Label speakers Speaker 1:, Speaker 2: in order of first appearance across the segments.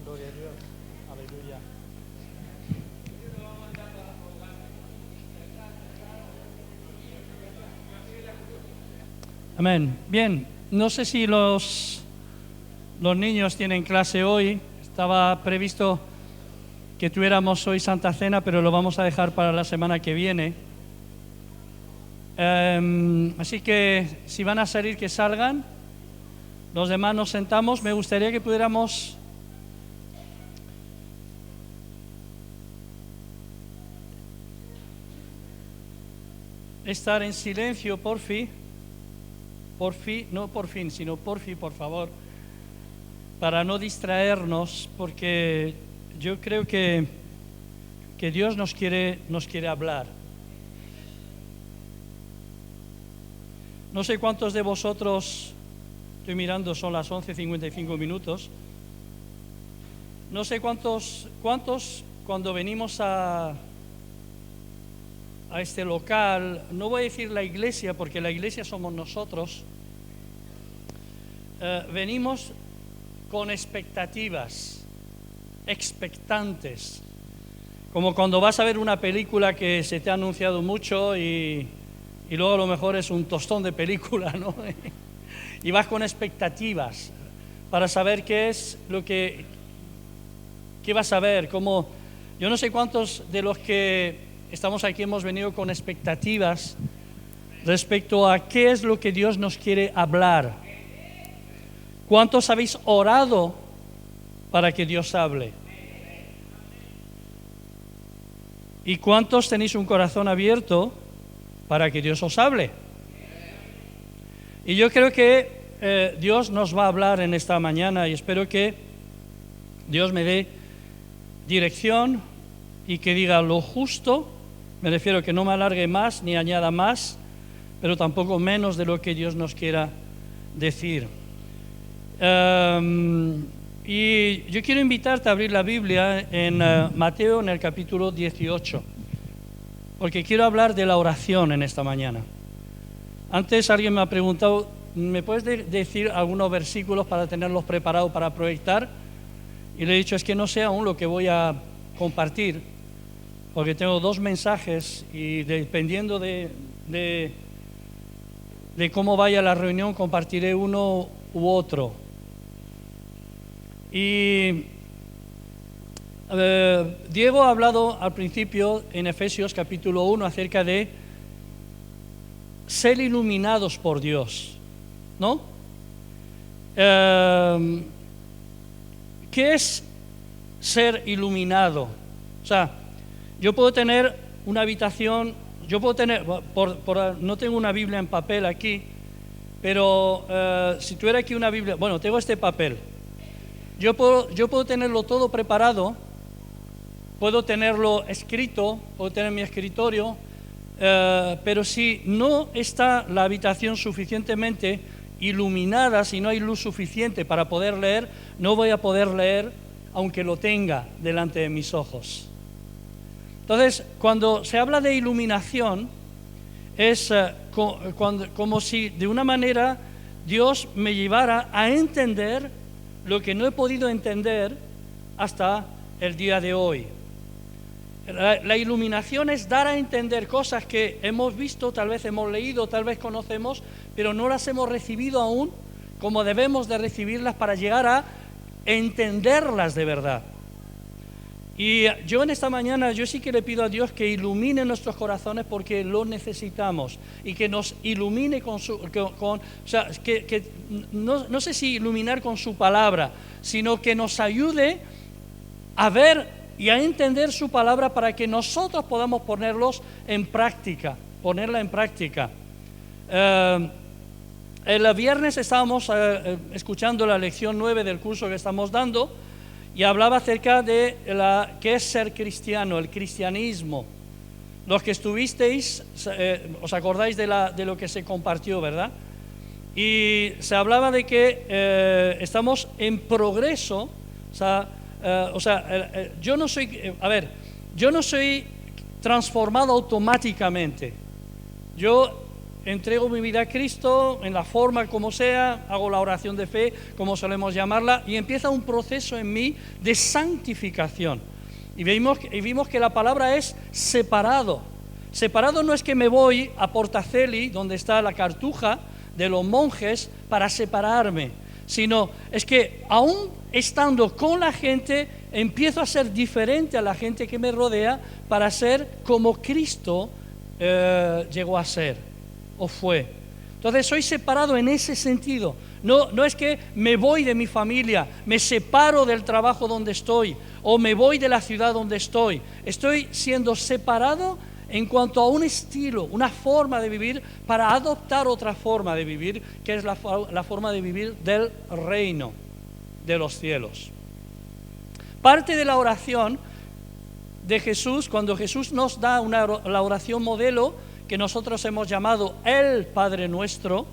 Speaker 1: Gloria a Dios. Aleluya. Amén. Bien, no sé si los niños tienen clase hoy. Estaba previsto que tuviéramos hoy Santa Cena, pero lo vamos a dejar para la semana que viene. Así que si van a salir, que salgan. Los demás nos sentamos. Me gustaría que pudiéramos estar en silencio, por fin, no por fin, sino por fin, por favor, para no distraernos, porque yo creo que Dios nos quiere hablar. No sé cuántos de vosotros, estoy mirando, son las 11:55 minutos, no sé cuántos cuando venimos a este local, no voy a decir la iglesia, porque la iglesia somos nosotros, venimos con expectativas, expectantes, como cuando vas a ver una película que se te ha anunciado mucho y luego a lo mejor es un tostón de película, ¿no? Y vas con expectativas para saber qué es lo que vas a ver. Como yo no sé cuántos de los que estamos aquí hemos venido con expectativas respecto a qué es lo que Dios nos quiere hablar. ¿Cuántos habéis orado para que Dios hable? ¿Y cuántos tenéis un corazón abierto para que Dios os hable? Y yo creo que Dios nos va a hablar en esta mañana y espero que Dios me dé dirección y que diga lo justo. Me refiero que no me alargue más ni añada más, pero tampoco menos de lo que Dios nos quiera decir. Y yo quiero invitarte a abrir la Biblia en Mateo, en el capítulo 18, porque quiero hablar de la oración en esta mañana. Antes alguien me ha preguntado, ¿me puedes decir algunos versículos para tenerlos preparados para proyectar? Y le he dicho, es que no sé aún lo que voy a compartir, porque tengo dos mensajes y dependiendo de cómo vaya la reunión compartiré uno u otro. Y Diego ha hablado al principio en Efesios capítulo 1 acerca de ser iluminados por Dios, ¿no? ¿Qué es ser iluminado? O sea, yo puedo tener una habitación, no tengo una Biblia en papel aquí, pero si tuviera aquí una Biblia, bueno, tengo este papel. Yo puedo tenerlo todo preparado, puedo tenerlo escrito, puedo tener mi escritorio, pero si no está la habitación suficientemente iluminada, si no hay luz suficiente para poder leer, no voy a poder leer aunque lo tenga delante de mis ojos. Entonces, cuando se habla de iluminación, es como si de una manera Dios me llevara a entender lo que no he podido entender hasta el día de hoy. La iluminación es dar a entender cosas que hemos visto, tal vez hemos leído, tal vez conocemos, pero no las hemos recibido aún como debemos de recibirlas para llegar a entenderlas de verdad. Y yo en esta mañana, yo sí que le pido a Dios que ilumine nuestros corazones porque lo necesitamos y que nos ilumine o sea, que no sé si iluminar con su palabra, sino que nos ayude a ver y a entender su palabra para que nosotros podamos ponerla en práctica. El viernes estábamos escuchando la lección 9 del curso que estamos dando y hablaba acerca de qué es ser cristiano, el cristianismo. Los que estuvisteis, os acordáis de lo que se compartió, ¿verdad? Y se hablaba de que estamos en progreso, yo no soy transformado automáticamente. Yo entrego mi vida a Cristo en la forma como sea, hago la oración de fe, como solemos llamarla, y empieza un proceso en mí de santificación. Y vimos que la palabra es separado. Separado no es que me voy a Portaceli, donde está la cartuja de los monjes, para separarme, sino es que aún estando con la gente, empiezo a ser diferente a la gente que me rodea para ser como Cristo llegó a ser o fue. Entonces soy separado en ese sentido. No es que me voy de mi familia, me separo del trabajo donde estoy o me voy de la ciudad donde estoy. Estoy siendo separado en cuanto a un estilo, una forma de vivir para adoptar otra forma de vivir, que es la forma de vivir del reino de los cielos. Parte de la oración de Jesús, cuando Jesús nos da la oración modelo, que nosotros hemos llamado el Padre Nuestro,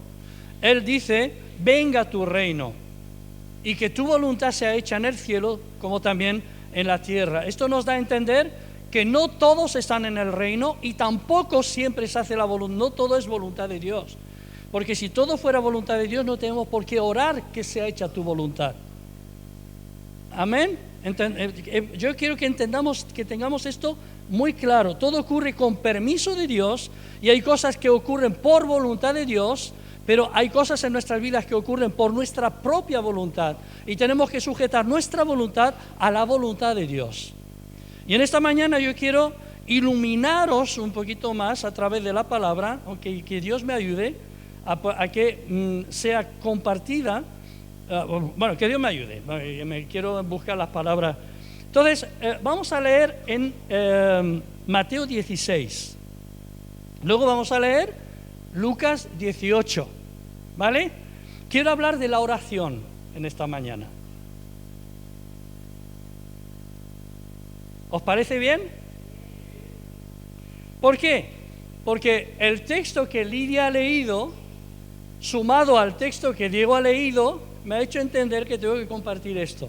Speaker 1: Él dice, venga tu reino, y que tu voluntad sea hecha en el cielo como también en la tierra. Esto nos da a entender que no todos están en el reino y tampoco siempre se hace la voluntad, no todo es voluntad de Dios. Porque si todo fuera voluntad de Dios, no tenemos por qué orar que sea hecha tu voluntad. Amén. Yo quiero que entendamos, que tengamos esto muy claro. Todo ocurre con permiso de Dios y hay cosas que ocurren por voluntad de Dios, pero hay cosas en nuestras vidas que ocurren por nuestra propia voluntad y tenemos que sujetar nuestra voluntad a la voluntad de Dios. Y en esta mañana yo quiero iluminaros un poquito más a través de la palabra, okay, que Dios me ayude a que sea compartida. Bueno, que Dios me ayude, me quiero buscar las palabras. Entonces, vamos a leer en Mateo 16. Luego vamos a leer Lucas 18, ¿vale? Quiero hablar de la oración en esta mañana. ¿Os parece bien? ¿Por qué? Porque el texto que Lidia ha leído, sumado al texto que Diego ha leído, me ha hecho entender que tengo que compartir esto.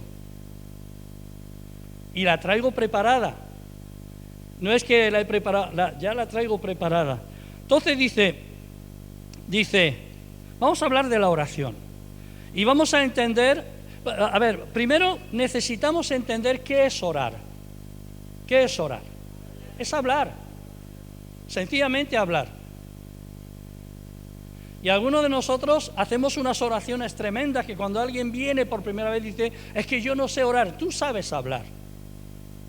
Speaker 1: Y la traigo preparada. No es que la he preparado, ya la traigo preparada. Entonces dice, vamos a hablar de la oración. Y vamos a entender, a ver, primero necesitamos entender qué es orar. ¿Qué es orar? Es hablar, sencillamente hablar. Y algunos de nosotros hacemos unas oraciones tremendas que cuando alguien viene por primera vez dice, es que yo no sé orar, tú sabes hablar.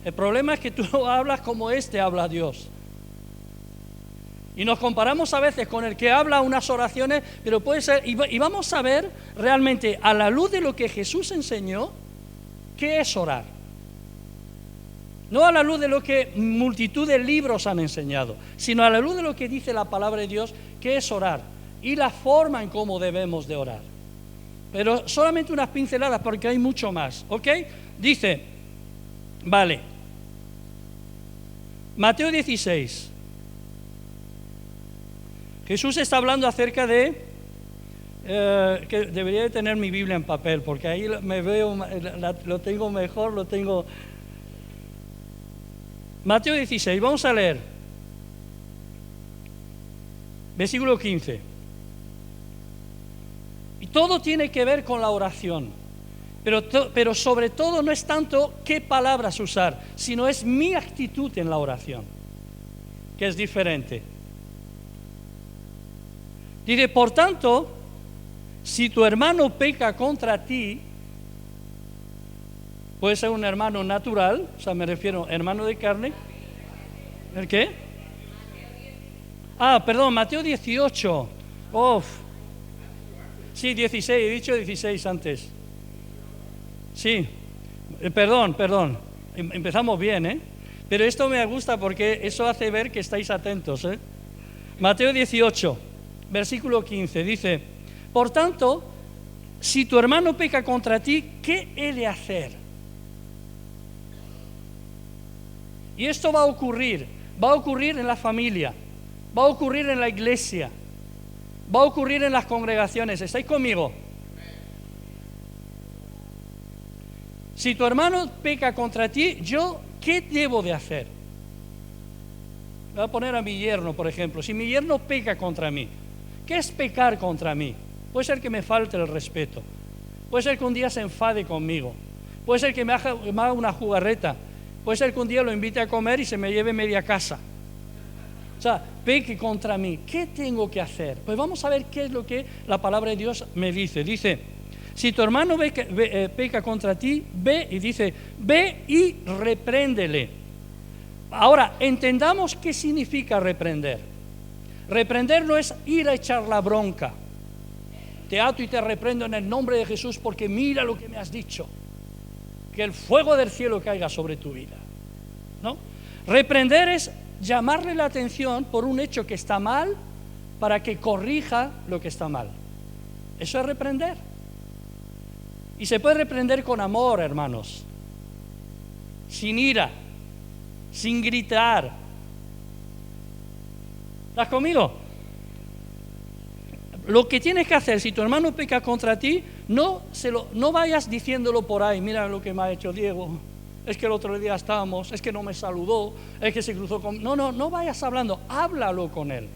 Speaker 1: El problema es que tú no hablas como habla Dios. Y nos comparamos a veces con el que habla unas oraciones, pero puede ser, y vamos a ver realmente a la luz de lo que Jesús enseñó, qué es orar. No a la luz de lo que multitud de libros han enseñado, sino a la luz de lo que dice la palabra de Dios, qué es orar y la forma en cómo debemos de orar. Pero solamente unas pinceladas porque hay mucho más, ¿ok? Dice, vale, Mateo 16. Jesús está hablando acerca de, que debería de tener mi Biblia en papel, porque ahí me veo, lo tengo mejor, lo tengo... Mateo 16, vamos a leer, versículo 15. Y todo tiene que ver con la oración, pero sobre todo no es tanto qué palabras usar, sino es mi actitud en la oración, que es diferente. Dice, por tanto, si tu hermano peca contra ti, puede ser un hermano natural, o sea, me refiero a hermano de carne. ¿El qué? Perdón, Mateo 18. Sí, 16, he dicho 16 antes. Sí, perdón. Empezamos bien, ¿eh? Pero esto me gusta porque eso hace ver que estáis atentos, ¿eh? Mateo 18, versículo 15, dice, por tanto, si tu hermano peca contra ti, ¿qué he de hacer? Y esto va a ocurrir en la familia, va a ocurrir en la iglesia, va a ocurrir en las congregaciones. ¿Estáis conmigo? Si tu hermano peca contra ti, ¿qué debo de hacer? Voy a poner a mi yerno, por ejemplo. Si mi yerno peca contra mí, ¿Qué es pecar contra mí? Puede ser que me falte el respeto. Puede ser que un día se enfade conmigo. Puede ser que me haga una jugarreta. Puede ser que un día lo invite a comer y se me lleve media casa. O sea, peque contra mí. ¿Qué tengo que hacer? Pues vamos a ver qué es lo que la palabra de Dios me dice. Dice, si tu hermano peca contra ti, ve y repréndele. Ahora, entendamos qué significa reprender. Reprender no es ir a echar la bronca. Te ato y te reprendo en el nombre de Jesús porque mira lo que me has dicho. Que el fuego del cielo caiga sobre tu vida, ¿no? Reprender es llamarle la atención por un hecho que está mal para que corrija lo que está mal. Eso es reprender. Y se puede reprender con amor, hermanos, sin ira, sin gritar. ¿Estás conmigo? Lo que tienes que hacer, si tu hermano peca contra ti, no vayas diciéndolo por ahí. Mira lo que me ha hecho Diego, es que el otro día estábamos, es que no me saludó, es que se cruzó con... No vayas hablando, háblalo con él.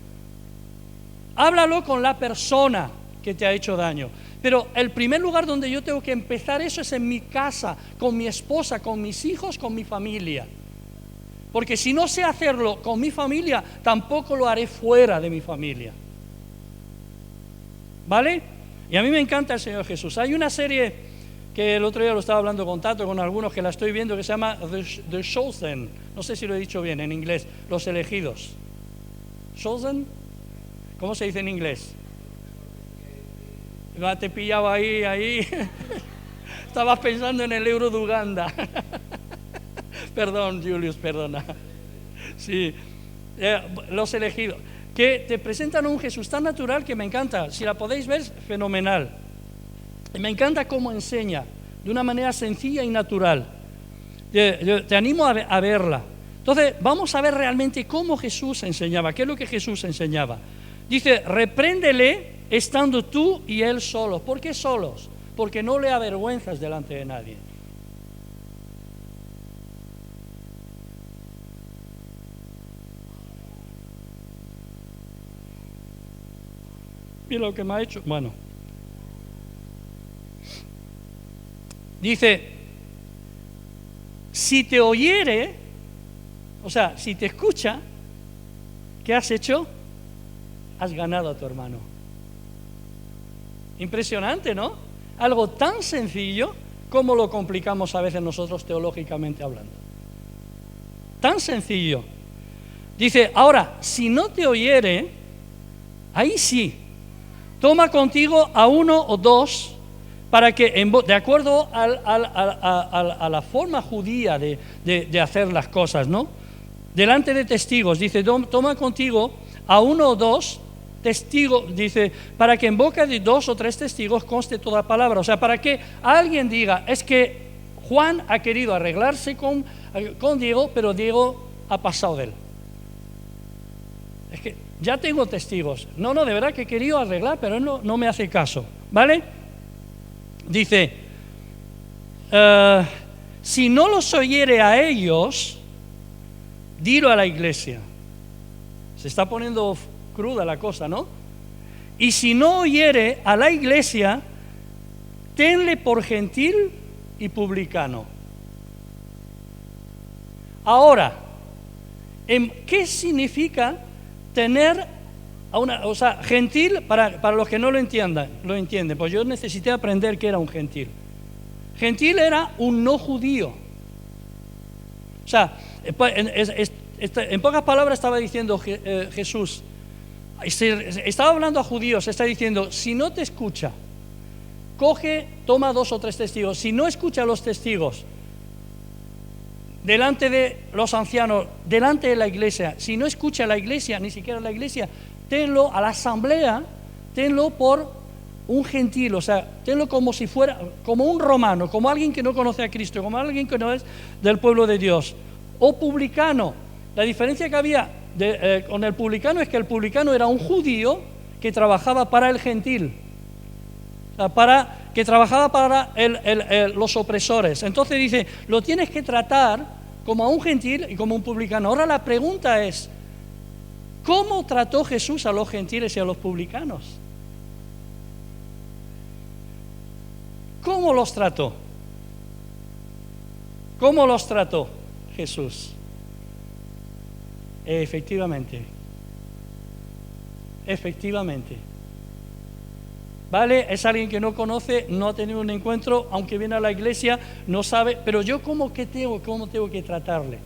Speaker 1: Háblalo con la persona que te ha hecho daño. Pero el primer lugar donde yo tengo que empezar eso es en mi casa, con mi esposa, con mis hijos, con mi familia. Porque si no sé hacerlo con mi familia, tampoco lo haré fuera de mi familia. ¿Vale? Y a mí me encanta el Señor Jesús. Hay una serie que el otro día lo estaba hablando con Tato, con algunos que la estoy viendo, que se llama The Chosen. No sé si lo he dicho bien en inglés. Los elegidos. ¿Chosen? ¿Cómo se dice en inglés? Te pillaba ahí. Estabas pensando en el euro de Uganda. Perdón, Julius, perdona. Sí, los elegidos. Que te presentan a un Jesús tan natural que me encanta. Si la podéis ver, fenomenal. Y me encanta cómo enseña, de una manera sencilla y natural. Te animo a verla. Entonces, vamos a ver realmente cómo Jesús enseñaba. ¿Qué es lo que Jesús enseñaba? Dice, repréndele estando tú y él solos. ¿Por qué solos? Porque no le avergüenzas delante de nadie. Mira lo que me ha hecho. Bueno. Dice, si te oyere, o sea, si te escucha, ¿qué has hecho? Has ganado a tu hermano. Impresionante, ¿no? Algo tan sencillo como lo complicamos a veces nosotros teológicamente hablando. Tan sencillo. Dice, ahora, si no te oyere, ahí sí, toma contigo a uno o dos para que, de acuerdo a la forma judía de hacer las cosas, ¿no? Delante de testigos, dice, toma contigo a uno o dos testigos, dice, para que en boca de 2 o 3 testigos conste toda palabra. O sea, para que alguien diga, es que Juan ha querido arreglarse con Diego, pero Diego ha pasado de él. Es que ya tengo testigos. No, de verdad que he querido arreglar, pero él no me hace caso. ¿Vale? Dice, si no los oyere a ellos, dilo a la iglesia. Se está poniendo cruda la cosa, ¿no? Y si no oyere a la iglesia, tenle por gentil y publicano. Ahora, ¿qué significa tener a una, o sea, gentil? Para los que no lo entienden, pues yo necesité aprender qué era un gentil. Gentil era un no judío. O sea, en pocas palabras estaba diciendo Jesús, estaba hablando a judíos, está diciendo, si no te escucha, toma 2 o 3 testigos. Si no escucha a los testigos, delante de los ancianos, delante de la iglesia, si no escucha a la iglesia, ni siquiera a la iglesia, tenlo a la asamblea, tenlo por un gentil, o sea, tenlo como si fuera, como un romano, como alguien que no conoce a Cristo, como alguien que no es del pueblo de Dios, o publicano. La diferencia que había con el publicano es que el publicano era un judío que trabajaba para el gentil, o sea, que trabajaba para los opresores. Entonces dice, lo tienes que tratar como a un gentil y como un publicano. Ahora la pregunta es, ¿Cómo trató Jesús a los gentiles y a los publicanos? ¿Cómo los trató? ¿Cómo los trató Jesús? Efectivamente. ¿Vale? Es alguien que no conoce, no ha tenido un encuentro, aunque viene a la iglesia, no sabe, pero yo cómo tengo que tratarle.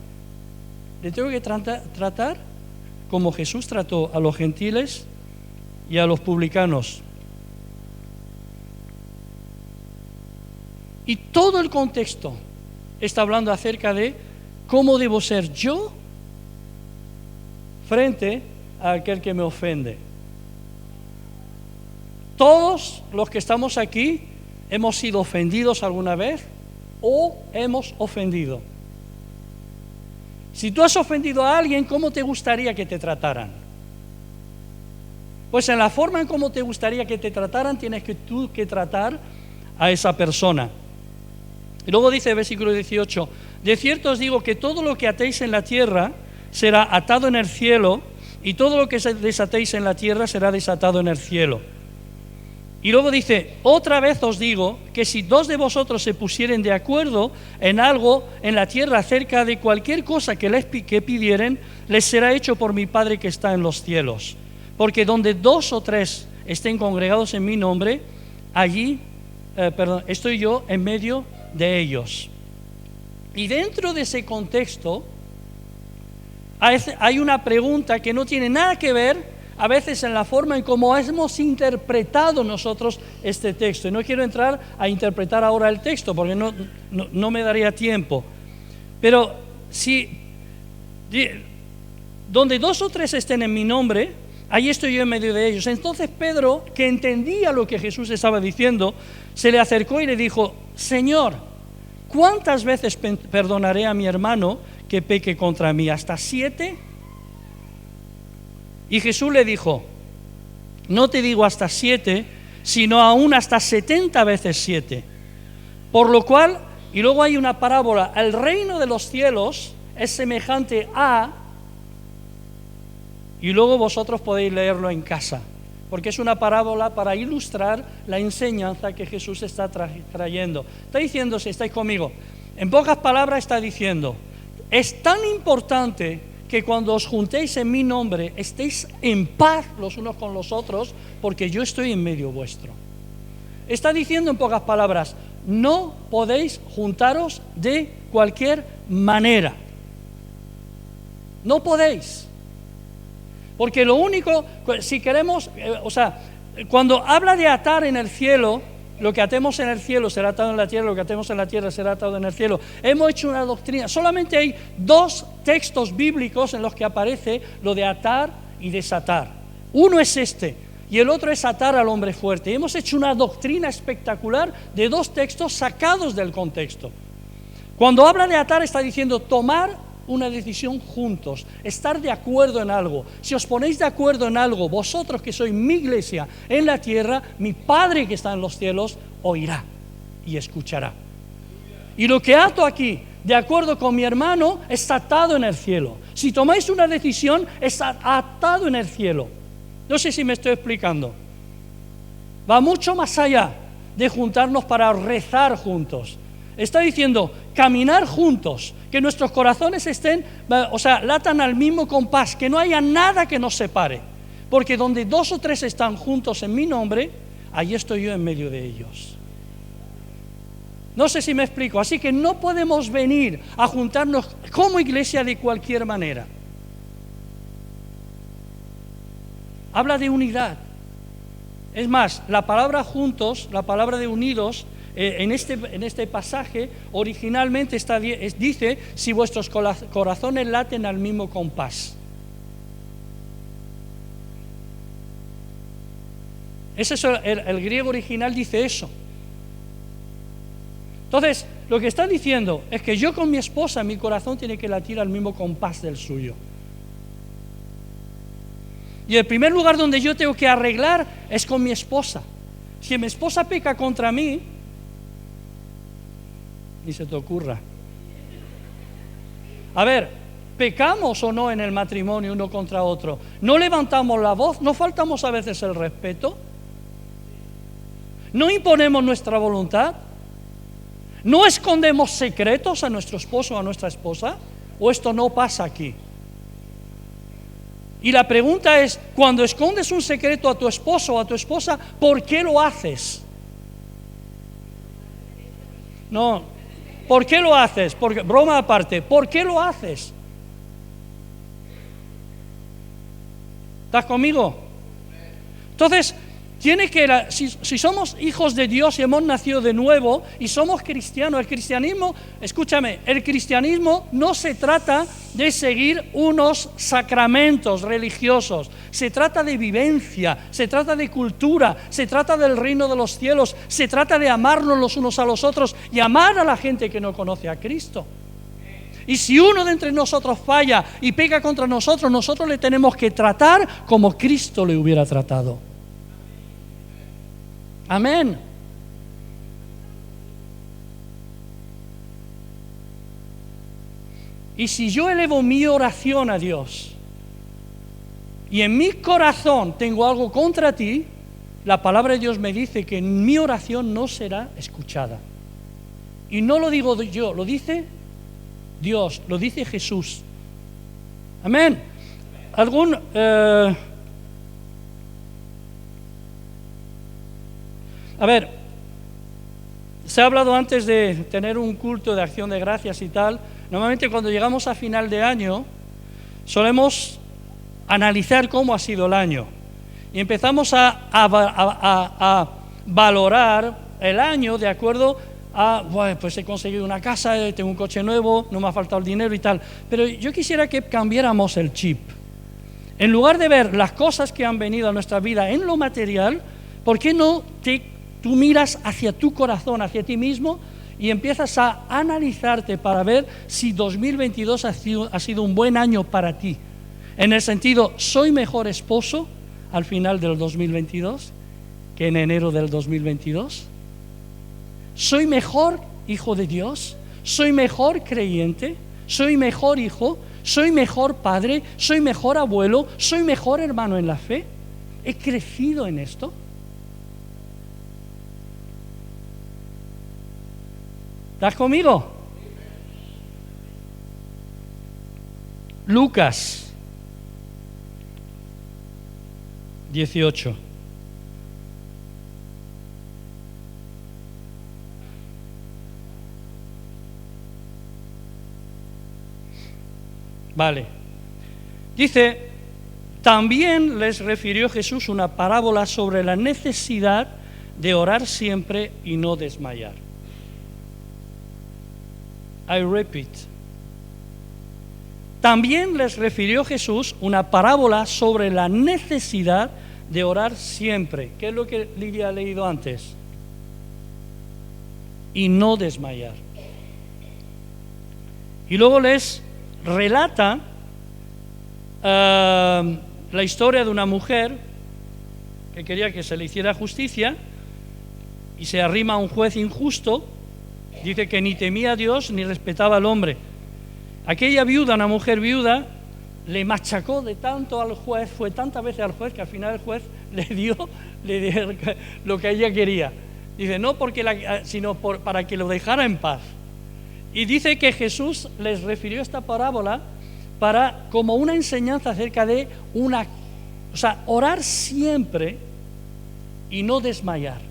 Speaker 1: Le tengo que tratar como Jesús trató a los gentiles y a los publicanos. Y todo el contexto está hablando acerca de cómo debo ser yo frente a aquel que me ofende. Todos los que estamos aquí hemos sido ofendidos alguna vez o hemos ofendido. Si tú has ofendido a alguien, ¿cómo te gustaría que te trataran? Pues en la forma en cómo te gustaría que te trataran, tienes que tú que tratar a esa persona. Y luego dice el versículo 18, de cierto os digo que todo lo que atéis en la tierra será atado en el cielo, y todo lo que desatéis en la tierra será desatado en el cielo. Y luego dice, otra vez os digo que si dos de vosotros se pusieren de acuerdo en algo en la tierra acerca de cualquier cosa que pidieren, les será hecho por mi Padre que está en los cielos. Porque donde dos o tres estén congregados en mi nombre, allí, estoy yo en medio de ellos. Y dentro de ese contexto hay una pregunta que no tiene nada que ver a veces en la forma en cómo hemos interpretado nosotros este texto. Y no quiero entrar a interpretar ahora el texto porque no me daría tiempo. Pero si donde dos o tres estén en mi nombre, ahí estoy yo en medio de ellos. Entonces Pedro, que entendía lo que Jesús estaba diciendo, se le acercó y le dijo, Señor, ¿cuántas veces perdonaré a mi hermano que peque contra mí? ¿Hasta 7? Y Jesús le dijo, no te digo hasta 7, sino aún hasta 70 veces 7. Por lo cual, y luego hay una parábola, el reino de los cielos es semejante a, y luego vosotros podéis leerlo en casa, porque es una parábola para ilustrar la enseñanza que Jesús está trayendo. Está diciendo, si estáis conmigo, en pocas palabras está diciendo, es tan importante que cuando os juntéis en mi nombre estéis en paz los unos con los otros, porque yo estoy en medio vuestro. Está diciendo en pocas palabras, no podéis juntaros de cualquier manera. No podéis. Porque lo único, si queremos, cuando habla de atar en el cielo, lo que atemos en el cielo será atado en la tierra, lo que atemos en la tierra será atado en el cielo. Hemos hecho una doctrina, solamente hay 2 textos bíblicos en los que aparece lo de atar y desatar. Uno es este, y el otro es atar al hombre fuerte. Y hemos hecho una doctrina espectacular de 2 textos sacados del contexto. Cuando habla de atar está diciendo tomar una decisión juntos, estar de acuerdo en algo. Si os ponéis de acuerdo en algo, vosotros que sois mi iglesia en la tierra, mi Padre que está en los cielos oirá y escuchará. Y lo que ato aquí, de acuerdo con mi hermano, está atado en el cielo. Si tomáis una decisión, está atado en el cielo. No sé si me estoy explicando. Va mucho más allá de juntarnos para rezar juntos. Está diciendo caminar juntos, que nuestros corazones latan al mismo compás, que no haya nada que nos separe, porque donde 2 o 3 están juntos en mi nombre, allí estoy yo en medio de ellos. No sé si me explico, así que no podemos venir a juntarnos como iglesia de cualquier manera. Habla de unidad. Es más, la palabra juntos, la palabra de unidos, en este pasaje originalmente dice si vuestros corazones laten al mismo compás. El griego original dice eso. Entonces, lo que está diciendo es que yo con mi esposa, mi corazón tiene que latir al mismo compás del suyo. Y el primer lugar donde yo tengo que arreglar es con mi esposa. Si mi esposa peca contra mí, ni se te ocurra. A ver, ¿Pecamos o no en el matrimonio uno contra otro? ¿No levantamos la voz? ¿No faltamos a veces el respeto? ¿No imponemos nuestra voluntad? ¿No escondemos secretos a nuestro esposo o a nuestra esposa? ¿O esto no pasa aquí? Y la pregunta es, cuando escondes un secreto a tu esposo o a tu esposa, ¿por qué lo haces? No, ¿por qué lo haces? Porque, broma aparte, ¿por qué lo haces? ¿Estás conmigo? Entonces, si somos hijos de Dios y hemos nacido de nuevo y somos cristianos, el cristianismo, escúchame, el cristianismo no se trata de seguir unos sacramentos religiosos, se trata de vivencia, se trata de cultura, se trata del reino de los cielos, se trata de amarnos los unos a los otros y amar a la gente que no conoce a Cristo. Y si uno de entre nosotros falla y peca contra nosotros, nosotros le tenemos que tratar como Cristo le hubiera tratado. Amén. Y si yo elevo mi oración a Dios y en mi corazón tengo algo contra ti, la palabra de Dios me dice que mi oración no será escuchada. Y no lo digo yo, lo dice Dios, lo dice Jesús. Amén. A ver, se ha hablado antes de tener un culto de acción de gracias y tal. Normalmente cuando llegamos a final de año solemos analizar cómo ha sido el año y empezamos a valorar el año de acuerdo a, bueno, pues he conseguido una casa, tengo un coche nuevo, no me ha faltado el dinero y tal. Pero yo quisiera que cambiáramos el chip. En lugar de ver las cosas que han venido a nuestra vida en lo material, ¿por qué no tú miras hacia tu corazón, hacia ti mismo y empiezas a analizarte para ver si 2022 ha sido un buen año para ti? En el sentido, ¿soy mejor esposo al final del 2022 que en enero del 2022? ¿Soy mejor hijo de Dios? ¿Soy mejor creyente? ¿Soy mejor hijo? ¿Soy mejor padre? ¿Soy mejor abuelo? ¿Soy mejor hermano en la fe? ¿He crecido en esto? ¿Estás conmigo? Lucas 18. Vale. Dice, también les refirió Jesús una parábola sobre la necesidad de orar siempre y no desmayar. I repeat. También les refirió Jesús una parábola sobre la necesidad de orar siempre. ¿Qué es lo que Lidia ha leído antes? Y no desmayar. Y luego les relata la historia de una mujer que quería que se le hiciera justicia y se arrima a un juez injusto. Dice que ni temía a Dios ni respetaba al hombre. Aquella viuda, una mujer viuda, le machacó de tanto al juez, fue tantas veces al juez que al final el juez le dio lo que ella quería. Dice, no sino para que lo dejara en paz. Y dice que Jesús les refirió esta parábola como una enseñanza acerca de orar siempre y no desmayar.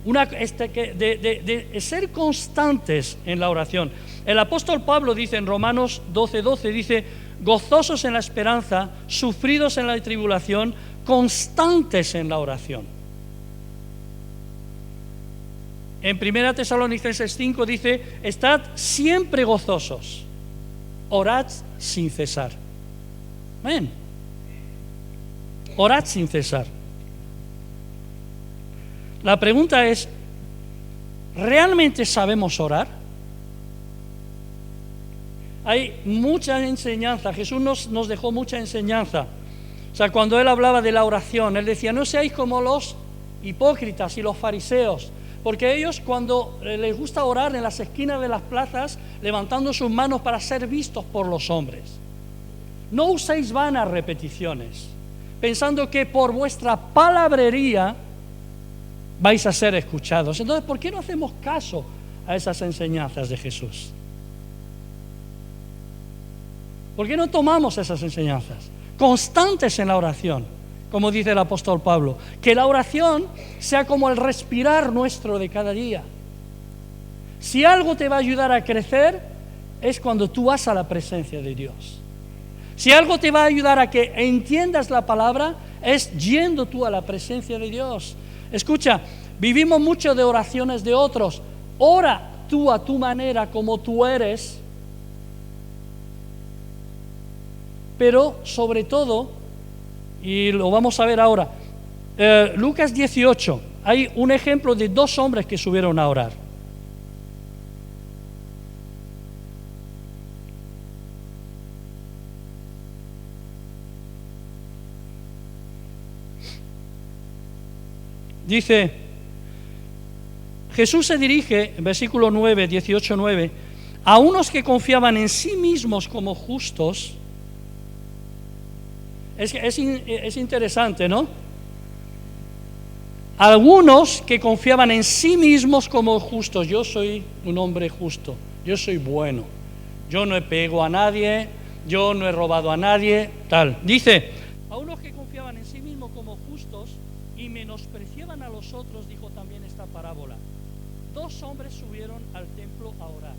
Speaker 1: De ser constantes en la oración. El apóstol Pablo dice en Romanos 12:12, dice, gozosos en la esperanza, sufridos en la tribulación, constantes en la oración. En 1 Tesalonicenses 5 dice, estad siempre gozosos, orad sin cesar. Amén. Orad sin cesar. La pregunta es, ¿realmente sabemos orar? Hay mucha enseñanza, Jesús nos dejó mucha enseñanza. O sea, cuando Él hablaba de la oración, Él decía, no seáis como los hipócritas y los fariseos. Porque ellos cuando les gusta orar en las esquinas de las plazas, levantando sus manos para ser vistos por los hombres. No uséis vanas repeticiones, pensando que por vuestra palabrería vais a ser escuchados. Entonces, ¿por qué no hacemos caso a esas enseñanzas de Jesús? ¿Por qué no tomamos esas enseñanzas? Constantes en la oración, como dice el apóstol Pablo. Que la oración sea como el respirar nuestro de cada día. Si algo te va a ayudar a crecer, es cuando tú vas a la presencia de Dios. Si algo te va a ayudar a que entiendas la palabra, es yendo tú a la presencia de Dios. Escucha, vivimos mucho de oraciones de otros. Ora tú a tu manera, como tú eres. Pero sobre todo, y lo vamos a ver ahora, Lucas 18, hay un ejemplo de 2 hombres que subieron a orar. Dice, Jesús se dirige, en versículo 9, 18, 9, a unos que confiaban en sí mismos como justos. Es interesante, ¿no? Algunos que confiaban en sí mismos como justos. Yo soy un hombre justo, yo soy bueno, yo no he pegado a nadie, yo no he robado a nadie, tal. Dice, a unos que confiaban en sí mismos como justos y menospreciaban a los otros, dijo también esta parábola. 2 hombres subieron al templo a orar.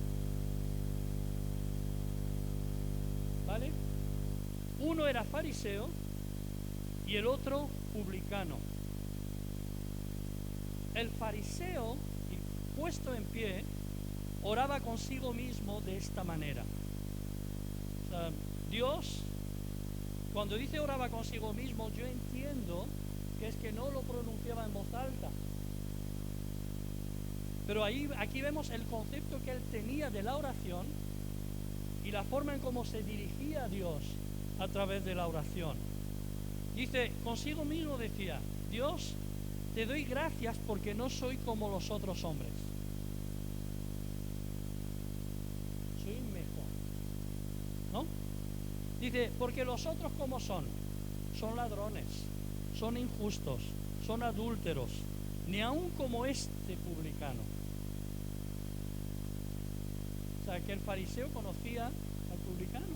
Speaker 1: ¿Vale? Uno era fariseo y el otro publicano. El fariseo, puesto en pie, oraba consigo mismo de esta manera. O sea, Dios, cuando dice oraba consigo mismo, yo entiendo que es que no lo pronunciaba en voz alta. Pero aquí vemos el concepto que él tenía de la oración y la forma en cómo se dirigía a Dios a través de la oración. Dice, consigo mismo decía, Dios, te doy gracias porque no soy como los otros hombres. Soy mejor, ¿no? Dice, porque los otros ¿cómo son? Son ladrones, son injustos, son adúlteros, ni aun como este publicano. O sea, que el fariseo conocía al publicano.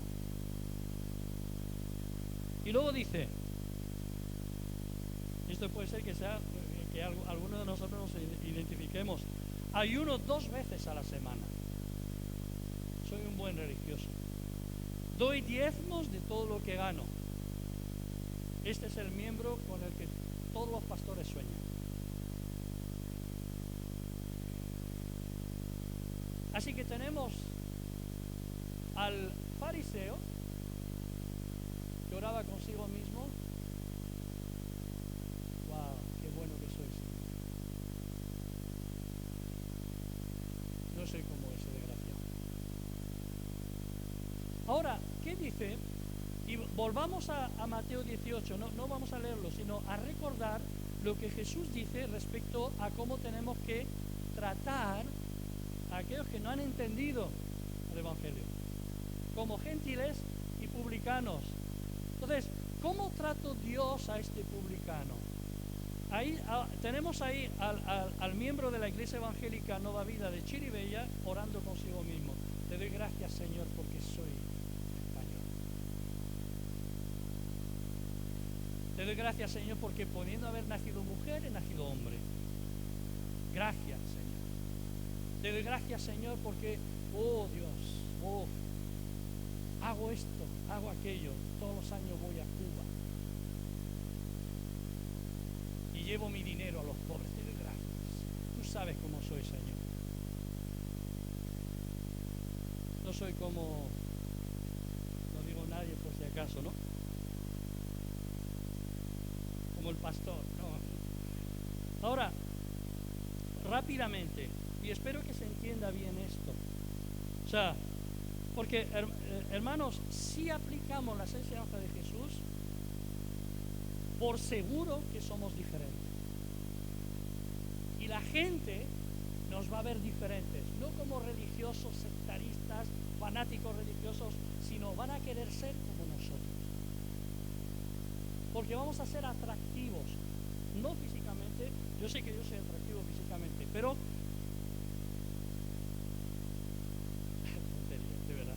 Speaker 1: Y luego dice, esto puede ser que sea que alguno de nosotros nos identifiquemos, ayuno 2 veces a la semana, soy un buen religioso, doy diezmos de todo lo que gano. Este es el miembro con el que todos los pastores sueñan. Así que tenemos al fariseo que oraba consigo mismo. Wow, qué bueno que soy. No soy como ese desgraciado. Ahora, ¿qué dice? Y volvamos a Mateo 18, no vamos a leerlo, sino a recordar lo que Jesús dice respecto a cómo tenemos que tratar a aquellos que no han entendido el Evangelio, como gentiles y publicanos. Entonces, ¿cómo trató Dios a este publicano? Tenemos ahí al miembro de la Iglesia Evangélica Nueva Vida de Chiribella orando consigo mismo. Te doy gracias, Señor, porque soy español. Te doy gracias, Señor, porque pudiendo haber nacido mujer, he nacido hombre. Gracias, Señor. Te doy gracias, Señor, porque, oh Dios, hago esto, hago aquello. Todos los años voy a Cuba y llevo mi dinero a los pobres. Te doy gracias. Tú sabes cómo soy, Señor. No soy como, no digo nadie por si acaso, ¿no? Como el pastor, no. Ahora, rápidamente, y espero que se entienda bien esto. O sea, porque, hermanos, si aplicamos las enseñanzas de Jesús, por seguro que somos diferentes. Y la gente nos va a ver diferentes, no como religiosos, sectaristas, fanáticos religiosos, sino van a querer ser como nosotros. Porque vamos a ser atractivos, no físicamente, yo sé que yo soy atractivo físicamente, pero de verdad,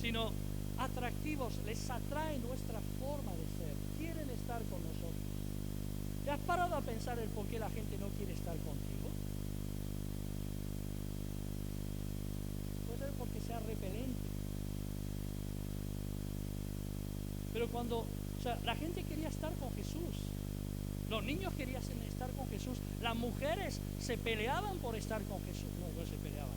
Speaker 1: sino atractivos, les atrae nuestra forma de ser, quieren estar con nosotros. ¿Te has parado a pensar el por qué la gente no quiere estar contigo? Puede ser porque sea repelente. Pero la gente quería estar con Jesús. Los niños querían estar con Jesús. Las mujeres se peleaban por estar con Jesús. No se peleaban.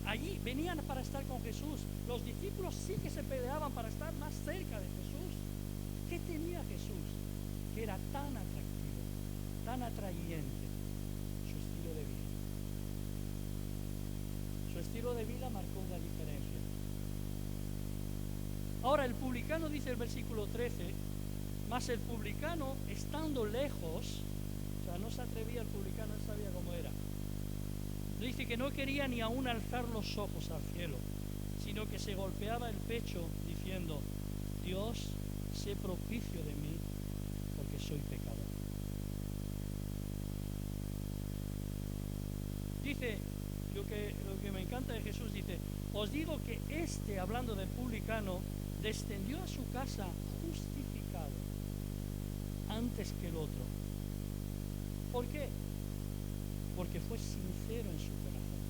Speaker 1: Allí venían para estar con Jesús. Los discípulos sí que se peleaban para estar más cerca de Jesús. ¿Qué tenía Jesús? Que era tan atractivo, tan atrayente, su estilo de vida. Su estilo de vida marcó una diferencia. Ahora el publicano, dice el versículo 13, mas el publicano estando lejos, no se atrevía el publicano, él sabía cómo era. Dice que no quería ni aún alzar los ojos al cielo, sino que se golpeaba el pecho diciendo, Dios, sé propicio de mí, porque soy pecador. Dice, lo que me encanta de Jesús, dice, os digo que hablando del publicano, descendió a su casa justificado antes que el otro. ¿Por qué? Porque fue sincero en su corazón.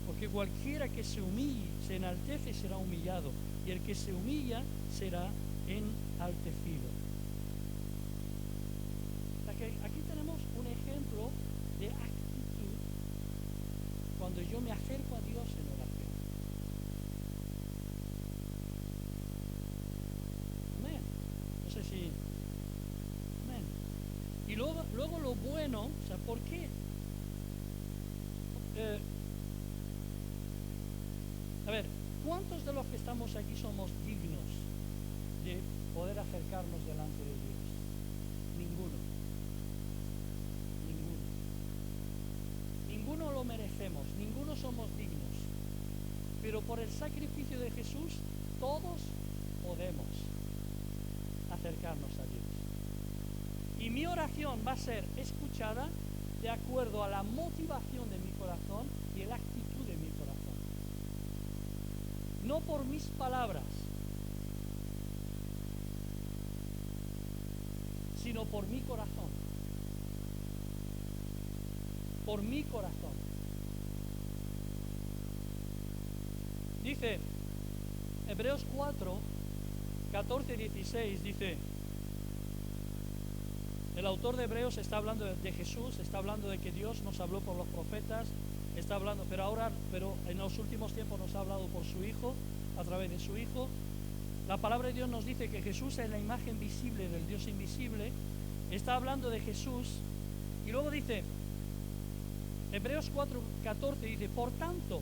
Speaker 1: Porque cualquiera que se humille, se enaltece, será humillado, y el que se humilla será enaltecido. Aquí tenemos un ejemplo de actitud cuando yo me acerco a Dios en oración. Amén. No sé si... Amén. Y luego lo bueno, ¿por qué? A ver, ¿cuántos de los que estamos aquí somos dignos de poder acercarnos delante de Dios? Ninguno. Ninguno lo merecemos, ninguno somos dignos. Pero por el sacrificio de Jesús, todos podemos acercarnos a Dios. Y mi oración va a ser escuchada de acuerdo a la motivación de mi corazón y la actitud de mi corazón. No por mis palabras, sino por mi corazón. Por mi corazón. Dice Hebreos 4, 14 y 16, dice, el autor de Hebreos está hablando de Jesús, está hablando de que Dios nos habló por los profetas, está hablando, pero en los últimos tiempos nos ha hablado por su Hijo, a través de su Hijo. La palabra de Dios nos dice que Jesús es la imagen visible del Dios invisible. Está hablando de Jesús y luego dice, Hebreos 4, 14 dice, por tanto,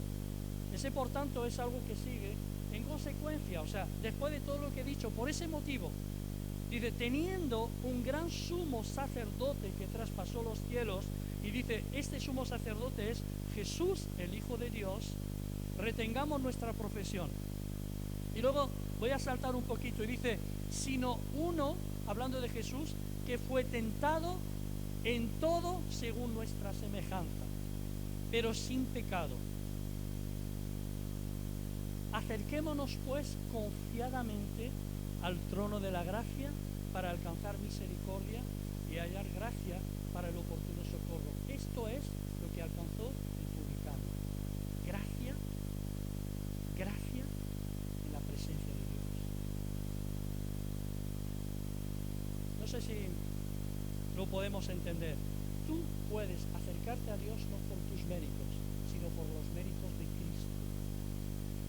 Speaker 1: ese por tanto es algo que sigue en consecuencia, después de todo lo que he dicho, por ese motivo, dice, teniendo un gran sumo sacerdote que traspasó los cielos, y dice, este sumo sacerdote es Jesús, el Hijo de Dios, retengamos nuestra profesión. Y luego voy a saltar un poquito y dice, sino uno, hablando de Jesús, que fue tentado en todo según nuestra semejanza, pero sin pecado. Acerquémonos pues confiadamente al trono de la gracia para alcanzar misericordia y hallar gracia para el oportuno socorro. Esto es lo que alcanzó el publicano. Gracia en la presencia de Dios. No sé si lo podemos entender. Tú puedes acercarte a Dios no por tus méritos, sino por los méritos de Cristo.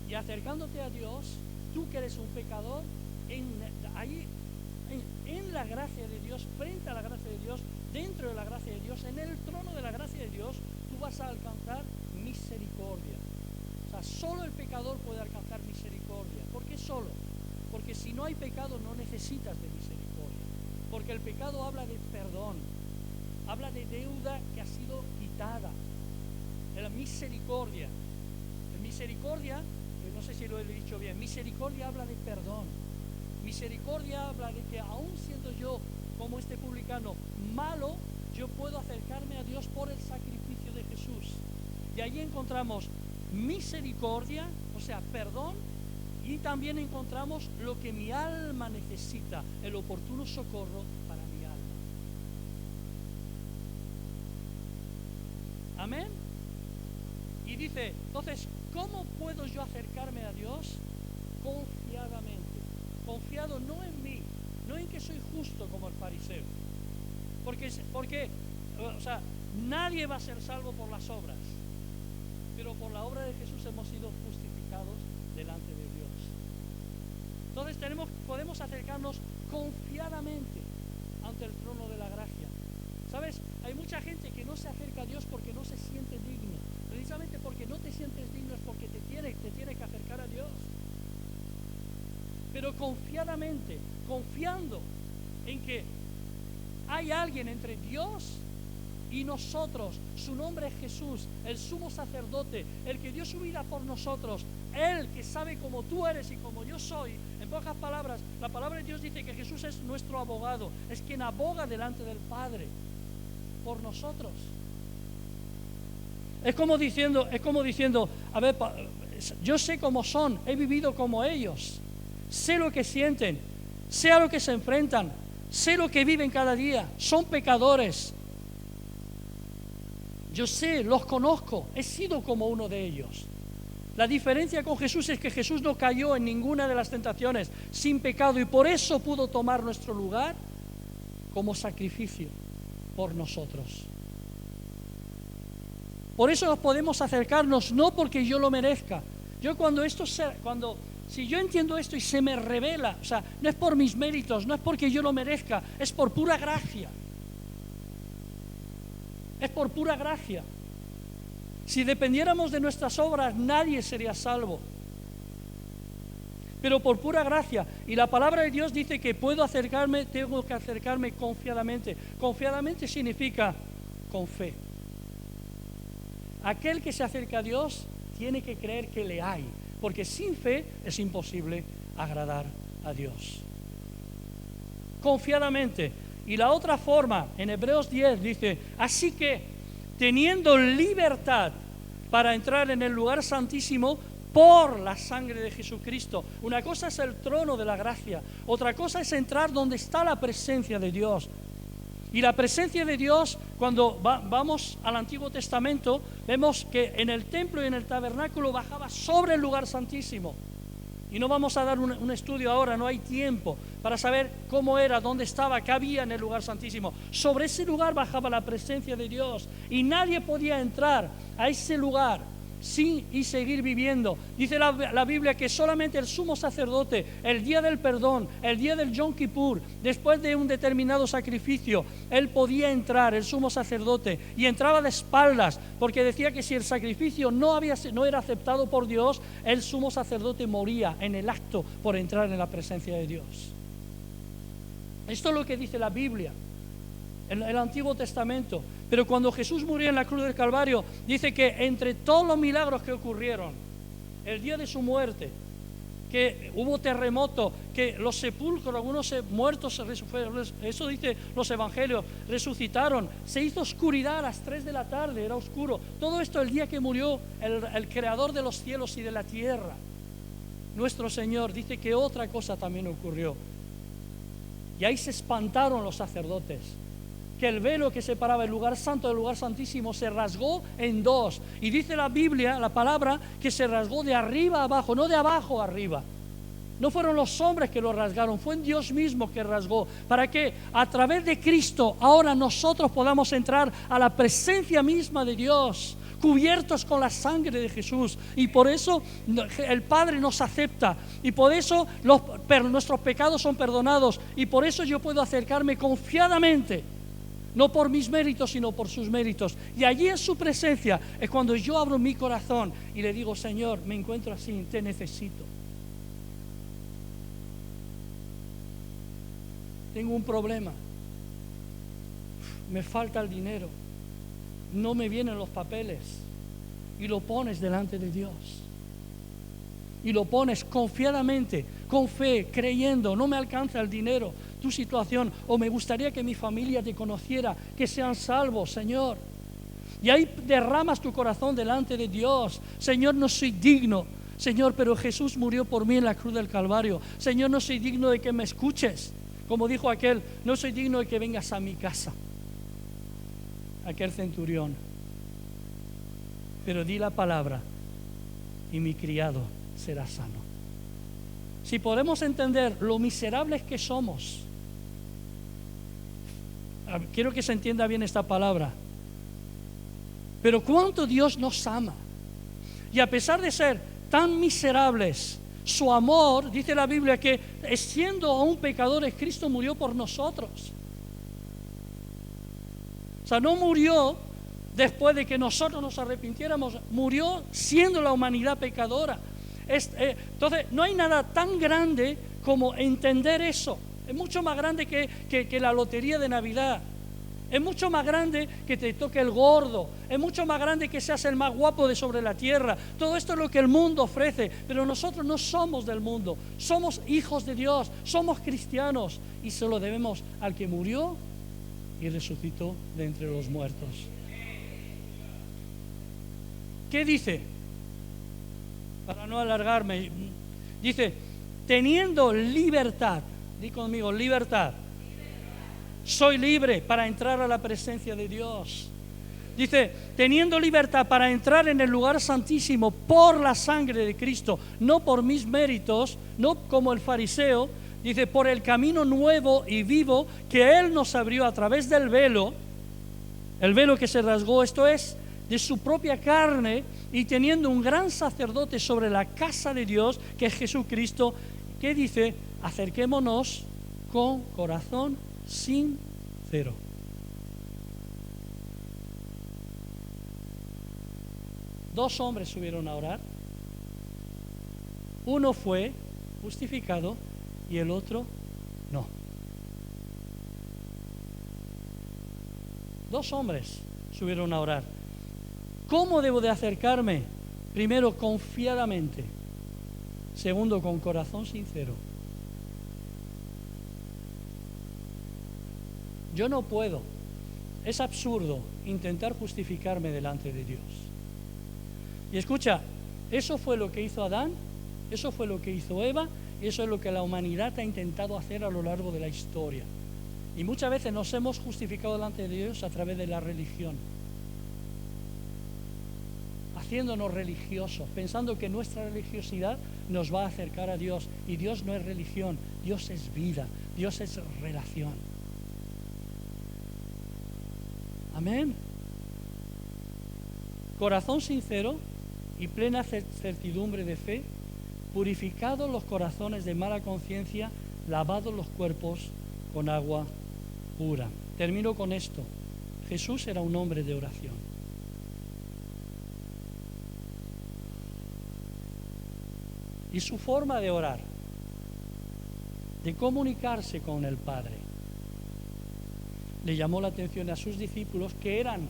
Speaker 1: Y acercándote a Dios, tú que eres un pecador, en la gracia de Dios, frente a la gracia de Dios, dentro de la gracia de Dios, en el trono de la gracia de Dios, tú vas a alcanzar misericordia. Solo el pecador puede alcanzar misericordia. ¿Por qué solo? Porque si no hay pecado no necesitas de misericordia. Porque el pecado habla de perdón, la misericordia. La misericordia, no sé si lo he dicho bien, misericordia habla de perdón. Misericordia habla de que aún siendo yo, como este publicano, malo, yo puedo acercarme a Dios por el sacrificio de Jesús. Y allí encontramos misericordia, o sea, perdón, y también encontramos lo que mi alma necesita, el oportuno socorro para mi alma. Amén. Y dice, entonces, ¿cómo puedo yo acercarme a Dios? Confiadamente. Confiado no en mí, no en que soy justo como el fariseo. Porque o sea, nadie va a ser salvo por las obras, pero por la obra de Jesús hemos sido justificados delante de Dios. Entonces podemos acercarnos confiadamente ante el trono de la gracia. ¿Sabes? Hay mucha gente que no se acerca a Dios porque no se siente digno. Precisamente porque no te sientes digno es porque te tiene que acercar a Dios. Pero confiadamente, confiando en que hay alguien entre Dios y nosotros, su nombre es Jesús, el sumo sacerdote, el que dio su vida por nosotros, Él que sabe cómo tú eres y cómo yo soy. En pocas palabras, la palabra de Dios dice que Jesús es nuestro abogado, es quien aboga delante del Padre por nosotros. Es como diciendo, a ver, yo sé cómo son, he vivido como ellos, sé lo que sienten, sé a lo que se enfrentan, sé lo que viven cada día, son pecadores. Yo sé, los conozco, he sido como uno de ellos. La diferencia con Jesús es que Jesús no cayó en ninguna de las tentaciones sin pecado y por eso pudo tomar nuestro lugar como sacrificio por nosotros. Por eso podemos acercarnos, no porque yo lo merezca. Si yo entiendo esto y se me revela, o sea, no es por mis méritos, no es porque yo lo merezca, es por pura gracia. Es por pura gracia. Si dependiéramos de nuestras obras, nadie sería salvo. Pero por pura gracia. Y la palabra de Dios dice que tengo que acercarme confiadamente. Confiadamente significa con fe. Aquel que se acerca a Dios tiene que creer que le hay, porque sin fe es imposible agradar a Dios. Confiadamente. Y la otra forma, en Hebreos 10 dice, así que teniendo libertad para entrar en el lugar santísimo por la sangre de Jesucristo. Una cosa es el trono de la gracia, otra cosa es entrar donde está la presencia de Dios. Y la presencia de Dios, cuando vamos al Antiguo Testamento, vemos que en el templo y en el tabernáculo bajaba sobre el lugar santísimo. Y no vamos a dar un estudio ahora, no hay tiempo para saber cómo era, dónde estaba, qué había en el lugar santísimo. Sobre ese lugar bajaba la presencia de Dios y nadie podía entrar a ese lugar y seguir viviendo. Dice la Biblia que solamente el sumo sacerdote, el día del perdón, el día del Yom Kippur, después de un determinado sacrificio, él podía entrar, el sumo sacerdote, y entraba de espaldas, porque decía que si el sacrificio no era aceptado por Dios, el sumo sacerdote moría en el acto por entrar en la presencia de Dios. Esto es lo que dice la Biblia en el Antiguo Testamento. Pero cuando Jesús murió en la cruz del Calvario, dice que entre todos los milagros que ocurrieron, el día de su muerte, que hubo terremoto, que los sepulcros, algunos muertos, eso dice los evangelios, resucitaron, se hizo oscuridad a las 3 de la tarde, era oscuro. Todo esto el día que murió el creador de los cielos y de la tierra, nuestro Señor. Dice que otra cosa también ocurrió. Y ahí se espantaron los sacerdotes, que el velo que separaba el lugar santo del lugar santísimo se rasgó en dos. Y dice la Biblia, la palabra, que se rasgó de arriba a abajo, no de abajo a arriba. No fueron los hombres que lo rasgaron, fue Dios mismo que rasgó, para que a través de Cristo ahora nosotros podamos entrar a la presencia misma de Dios, cubiertos con la sangre de Jesús. Y por eso el Padre nos acepta, y por eso nuestros pecados son perdonados, y por eso yo puedo acercarme confiadamente, no por mis méritos, sino por sus méritos. Y allí en su presencia es cuando yo abro mi corazón y le digo: Señor, me encuentro así, te necesito. Tengo un problema, me falta el dinero, no me vienen los papeles, y lo pones delante de Dios. Y lo pones confiadamente, con fe, creyendo, no me alcanza el dinero, tu situación, o me gustaría que mi familia te conociera, que sean salvos, Señor. Y ahí derramas tu corazón delante de Dios. Señor, no soy digno, Señor, pero Jesús murió por mí en la cruz del Calvario. Señor, no soy digno de que me escuches. Como dijo aquel, no soy digno de que vengas a mi casa, aquel centurión. Pero di la palabra y mi criado será sano. Si podemos entender lo miserables que somos, quiero que se entienda bien esta palabra, pero cuánto Dios nos ama. Y a pesar de ser tan miserables, su amor, dice la Biblia, que siendo aún pecadores, Cristo murió por nosotros. O sea, no murió después de que nosotros nos arrepintiéramos, murió siendo la humanidad pecadora. Entonces, no hay nada tan grande como entender eso. Es mucho más grande que la lotería de Navidad. Es mucho más grande que te toque el gordo. Es mucho más grande que seas el más guapo de sobre la tierra. Todo esto es lo que el mundo ofrece. Pero nosotros no somos del mundo. Somos hijos de Dios. Somos cristianos. Y se lo debemos al que murió y resucitó de entre los muertos. ¿Qué dice? Para no alargarme. Dice, teniendo libertad. Di conmigo, libertad. Soy libre para entrar a la presencia de Dios. Dice, teniendo libertad para entrar en el lugar santísimo por la sangre de Cristo, no por mis méritos, no como el fariseo, dice, por el camino nuevo y vivo que Él nos abrió a través del velo, el velo que se rasgó, esto es, de su propia carne, y teniendo un gran sacerdote sobre la casa de Dios, que es Jesucristo, que dice, acerquémonos con corazón sincero. Dos hombres subieron a orar. Uno fue justificado y el otro no. Dos hombres subieron a orar. ¿Cómo debo de acercarme? Primero, confiadamente. Segundo, con corazón sincero. Yo no puedo, es absurdo intentar justificarme delante de Dios. Y escucha, eso fue lo que hizo Adán, eso fue lo que hizo Eva, y eso es lo que la humanidad ha intentado hacer a lo largo de la historia. Y muchas veces nos hemos justificado delante de Dios a través de la religión, haciéndonos religiosos, pensando que nuestra religiosidad nos va a acercar a Dios. Y Dios no es religión, Dios es vida, Dios es relación. Amén. Corazón sincero y plena certidumbre de fe, purificados los corazones de mala conciencia, lavados los cuerpos con agua pura. Termino con esto. Jesús era un hombre de oración. Y su forma de orar, de comunicarse con el Padre, le llamó la atención a sus discípulos, que eran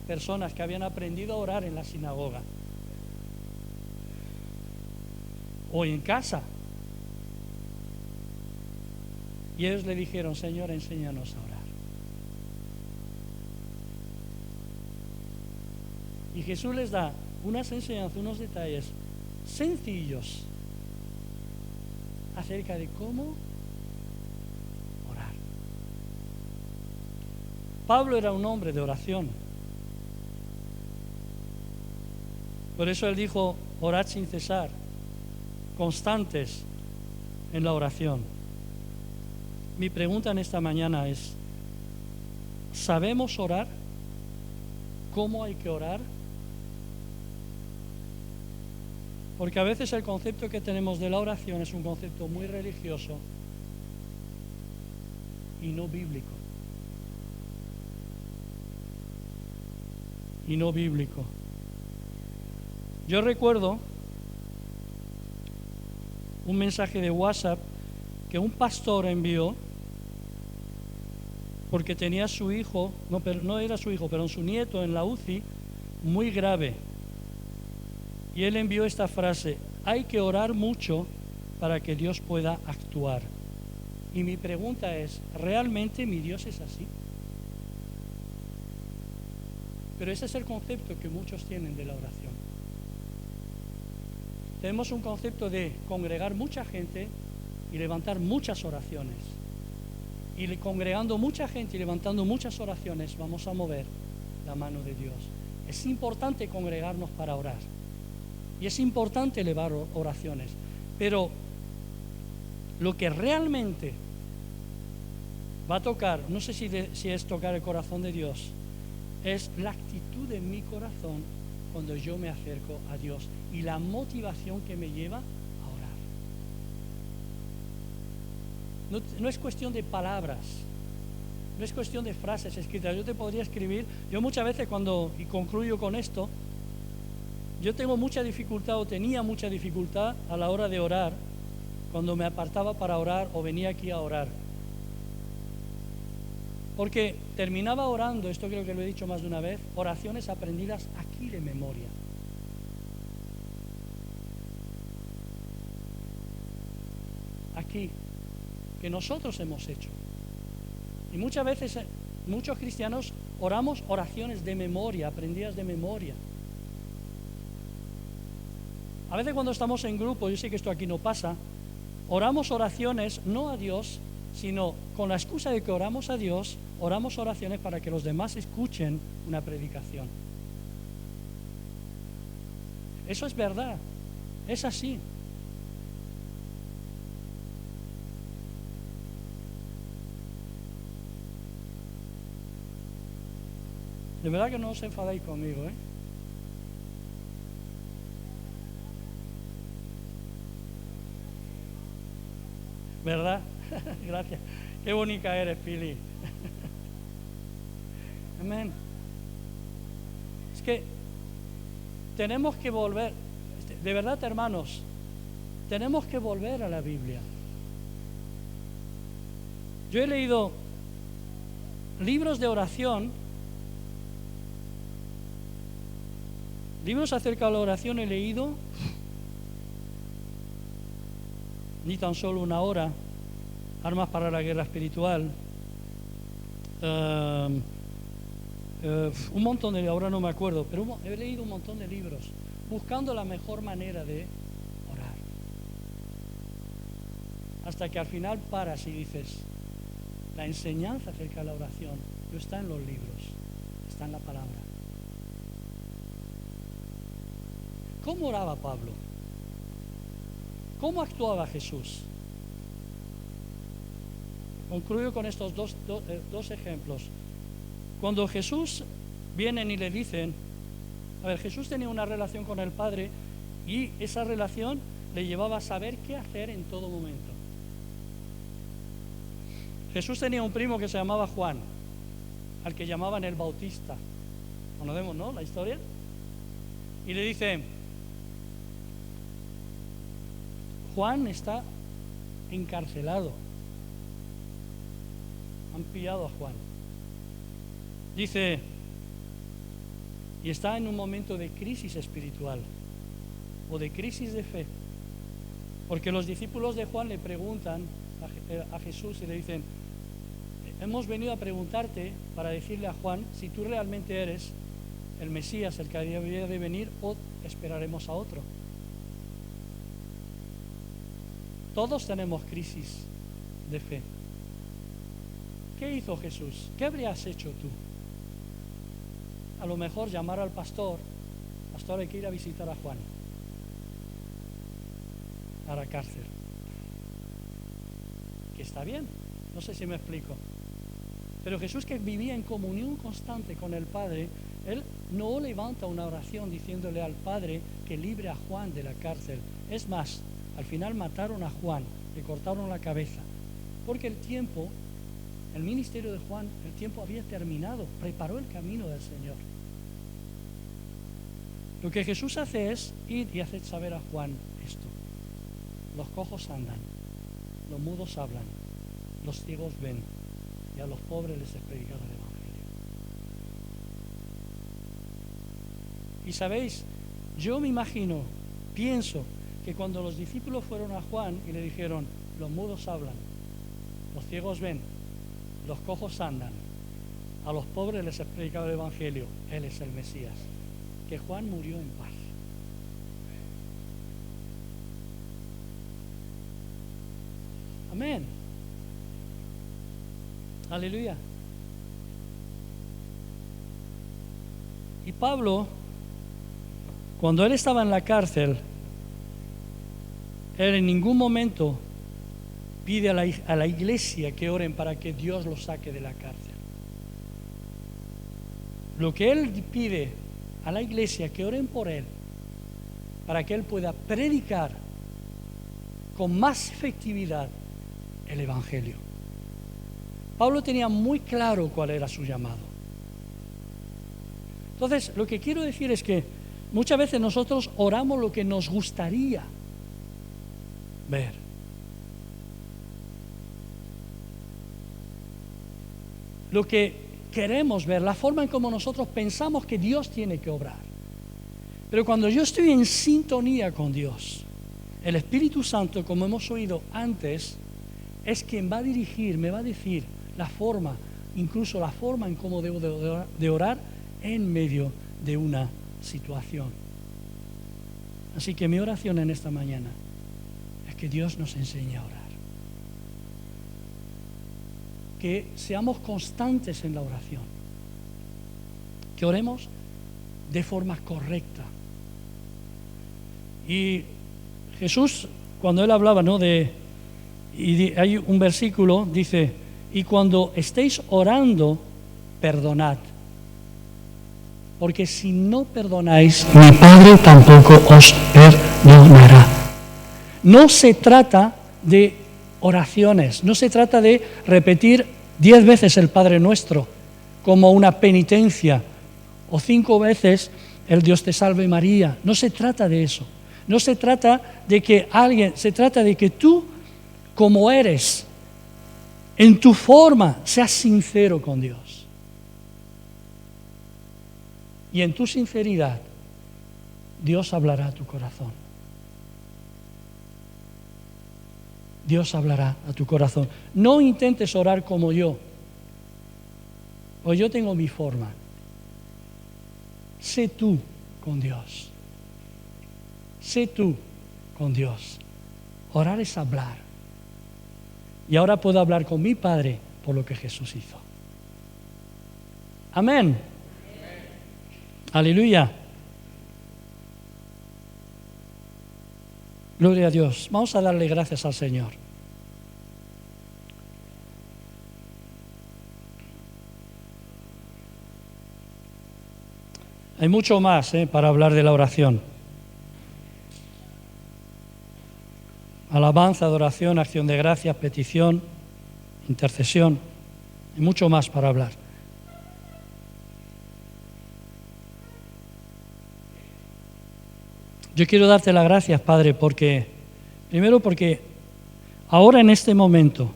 Speaker 1: personas que habían aprendido a orar en la sinagoga o en casa. Y ellos le dijeron, Señor, enséñanos a orar. Y Jesús les da unas enseñanzas, unos detalles sencillos acerca de cómo orar. Pablo era un hombre de oración. Por eso él dijo, orad sin cesar, constantes en la oración. Mi pregunta en esta mañana es, ¿sabemos orar? ¿Cómo hay que orar? Porque a veces el concepto que tenemos de la oración es un concepto muy religioso y no bíblico. Y no bíblico. Yo recuerdo un mensaje de WhatsApp que un pastor envió porque tenía a su hijo, no era su hijo, pero su nieto en la UCI, muy grave. Y él envió esta frase: hay que orar mucho para que Dios pueda actuar. Y mi pregunta es, ¿realmente mi Dios es así? Pero ese es el concepto que muchos tienen de la oración. Tenemos un concepto de congregar mucha gente y levantar muchas oraciones. Y congregando mucha gente y levantando muchas oraciones vamos a mover la mano de Dios. Es importante congregarnos para orar. Y es importante elevar oraciones. Pero lo que realmente va a tocar, no sé si es tocar el corazón de Dios, es la actitud de mi corazón cuando yo me acerco a Dios y la motivación que me lleva a orar. No es cuestión de palabras, no es cuestión de frases escritas. Yo te podría escribir, yo muchas veces y concluyo con esto, yo tengo mucha dificultad o tenía mucha dificultad a la hora de orar, cuando me apartaba para orar o venía aquí a orar. Porque terminaba orando, esto creo que lo he dicho más de una vez, oraciones aprendidas aquí de memoria. Aquí, que nosotros hemos hecho. Y muchas veces, muchos cristianos oramos oraciones de memoria, aprendidas de memoria. A veces cuando estamos en grupo, yo sé que esto aquí no pasa, oramos oraciones no a Dios, sino con la excusa de que oramos a Dios, oramos oraciones para que los demás escuchen una predicación. Eso es verdad, es así. De verdad que no os enfadéis conmigo, ¿eh? ¿Verdad? Gracias. Qué bonita eres, Pili. Amén. Es que tenemos que volver, de verdad, hermanos, tenemos que volver a la Biblia. Yo he leído libros de oración, libros acerca de la oración he leído ni tan solo una hora, Armas para la Guerra Espiritual, un montón de, ahora no me acuerdo, pero he leído un montón de libros buscando la mejor manera de orar. Hasta que al final paras y dices, la enseñanza acerca de la oración no está en los libros, está en la palabra. ¿Cómo oraba Pablo? ¿Cómo actuaba Jesús? Concluyo con estos dos ejemplos. Cuando Jesús vienen y le dicen, a ver, Jesús tenía una relación con el Padre y esa relación le llevaba a saber qué hacer en todo momento. Jesús tenía un primo que se llamaba Juan, al que llamaban el Bautista. Conocemos, ¿no?, la historia. Y le dice, Juan está encarcelado. Han pillado a Juan. Dice, y está en un momento de crisis espiritual o de crisis de fe. Porque los discípulos de Juan le preguntan a Jesús y le dicen, hemos venido a preguntarte para decirle a Juan si tú realmente eres el Mesías, el que había de venir, o esperaremos a otro. Todos tenemos crisis de fe. ¿Qué hizo Jesús? ¿Qué habrías hecho tú? A lo mejor llamar al pastor, hay que ir a visitar a Juan a la cárcel. Que está bien, no sé si me explico. Pero Jesús, que vivía en comunión constante con el Padre, Él no levanta una oración diciéndole al Padre que libre a Juan de la cárcel. Es más, al final mataron a Juan, le cortaron la cabeza, porque el ministerio de Juan, el tiempo había terminado, preparó el camino del Señor. Lo que Jesús hace es ir y hacer saber a Juan esto. Los cojos andan, los mudos hablan, los ciegos ven, y a los pobres les es predicado el Evangelio. Y sabéis, Yo me imagino, pienso, que cuando los discípulos fueron a Juan y le dijeron, los mudos hablan, los ciegos ven, los cojos andan, a los pobres les ha predicado el Evangelio, Él es el Mesías, que Juan murió en paz. Amén. Aleluya. Y Pablo, cuando él estaba en la cárcel, él en ningún momento pide a la iglesia que oren para que Dios lo saque de la cárcel. Lo que él pide a la iglesia que oren por él, para que él pueda predicar con más efectividad el Evangelio. Pablo tenía muy claro cuál era su llamado. Entonces, lo que quiero decir es que muchas veces nosotros oramos lo que nos gustaría ver. Lo que queremos ver, la forma en cómo nosotros pensamos que Dios tiene que obrar. Pero cuando yo estoy en sintonía con Dios, el Espíritu Santo, como hemos oído antes, es quien va a dirigir, me va a decir la forma, incluso la forma en cómo debo de orar en medio de una situación. Así que mi oración en esta mañana es que Dios nos enseñe a orar. Que seamos constantes en la oración. Que oremos de forma correcta. Y Jesús, cuando Él hablaba, ¿no? Hay un versículo, dice, y cuando estéis orando, perdonad. Porque si no perdonáis, mi Padre tampoco os perdonará. No se trata de oraciones, no se trata de repetir 10 veces el Padre Nuestro como una penitencia o 5 veces el Dios te salve María. No se trata de eso. No se trata de que alguien, se trata de que tú, como eres, en tu forma, seas sincero con Dios. Y en tu sinceridad, Dios hablará a tu corazón. Dios hablará a tu corazón. No intentes orar como yo, pues yo tengo mi forma. Sé tú con Dios. Sé tú con Dios. Orar es hablar. Y ahora puedo hablar con mi Padre por lo que Jesús hizo. Amén. Aleluya. Gloria a Dios. Vamos a darle gracias al Señor. Hay mucho más para hablar de la oración. Alabanza, adoración, acción de gracias, petición, intercesión. Hay mucho más para hablar. Yo quiero darte las gracias, Padre, primero porque ahora en este momento,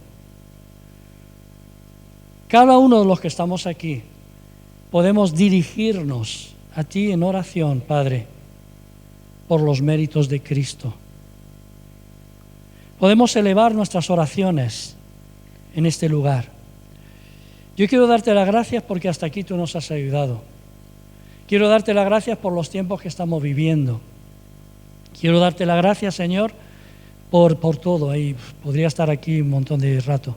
Speaker 1: cada uno de los que estamos aquí, podemos dirigirnos a ti en oración, Padre, por los méritos de Cristo. Podemos elevar nuestras oraciones en este lugar. Yo quiero darte las gracias porque hasta aquí tú nos has ayudado. Quiero darte las gracias por los tiempos que estamos viviendo. Quiero darte las gracias, Señor, por todo. Ahí podría estar aquí un montón de rato.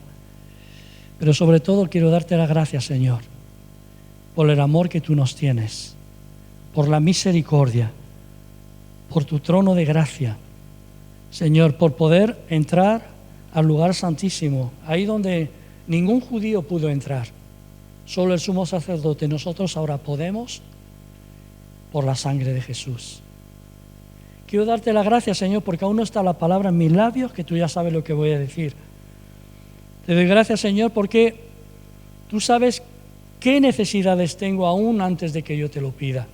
Speaker 1: Pero sobre todo quiero darte las gracias, Señor, por el amor que tú nos tienes, por la misericordia, por tu trono de gracia, Señor, por poder entrar al lugar santísimo, ahí donde ningún judío pudo entrar, solo el sumo sacerdote. Nosotros ahora podemos por la sangre de Jesús. Quiero darte las gracias, Señor, porque aún no está la palabra en mis labios, que tú ya sabes lo que voy a decir. Te doy gracias, Señor, porque tú sabes qué necesidades tengo aún antes de que yo te lo pida.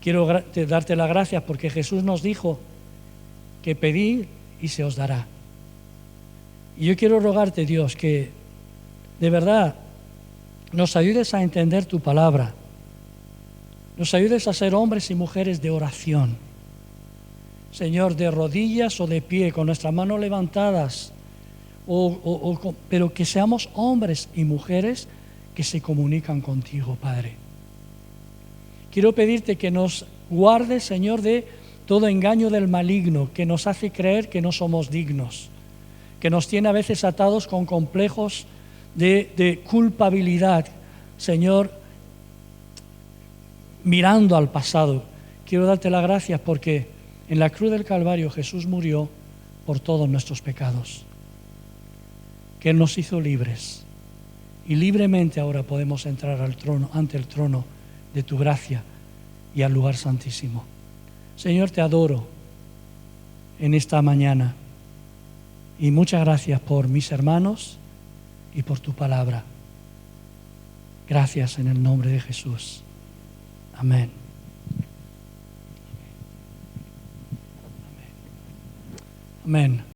Speaker 1: Quiero darte las gracias porque Jesús nos dijo que pedid y se os dará. Y yo quiero rogarte, Dios, que de verdad nos ayudes a entender tu palabra, nos ayudes a ser hombres y mujeres de oración. Señor, de rodillas o de pie, con nuestras manos levantadas, pero que seamos hombres y mujeres que se comunican contigo, Padre. Quiero pedirte que nos guardes, Señor, de todo engaño del maligno que nos hace creer que no somos dignos, que nos tiene a veces atados con complejos de culpabilidad, Señor, mirando al pasado. Quiero darte las gracias porque en la cruz del Calvario Jesús murió por todos nuestros pecados, que Él nos hizo libres y libremente ahora podemos entrar al trono, ante el trono de tu gracia y al lugar santísimo. Señor, te adoro en esta mañana y muchas gracias por mis hermanos y por tu palabra. Gracias en el nombre de Jesús. Amén. Amén.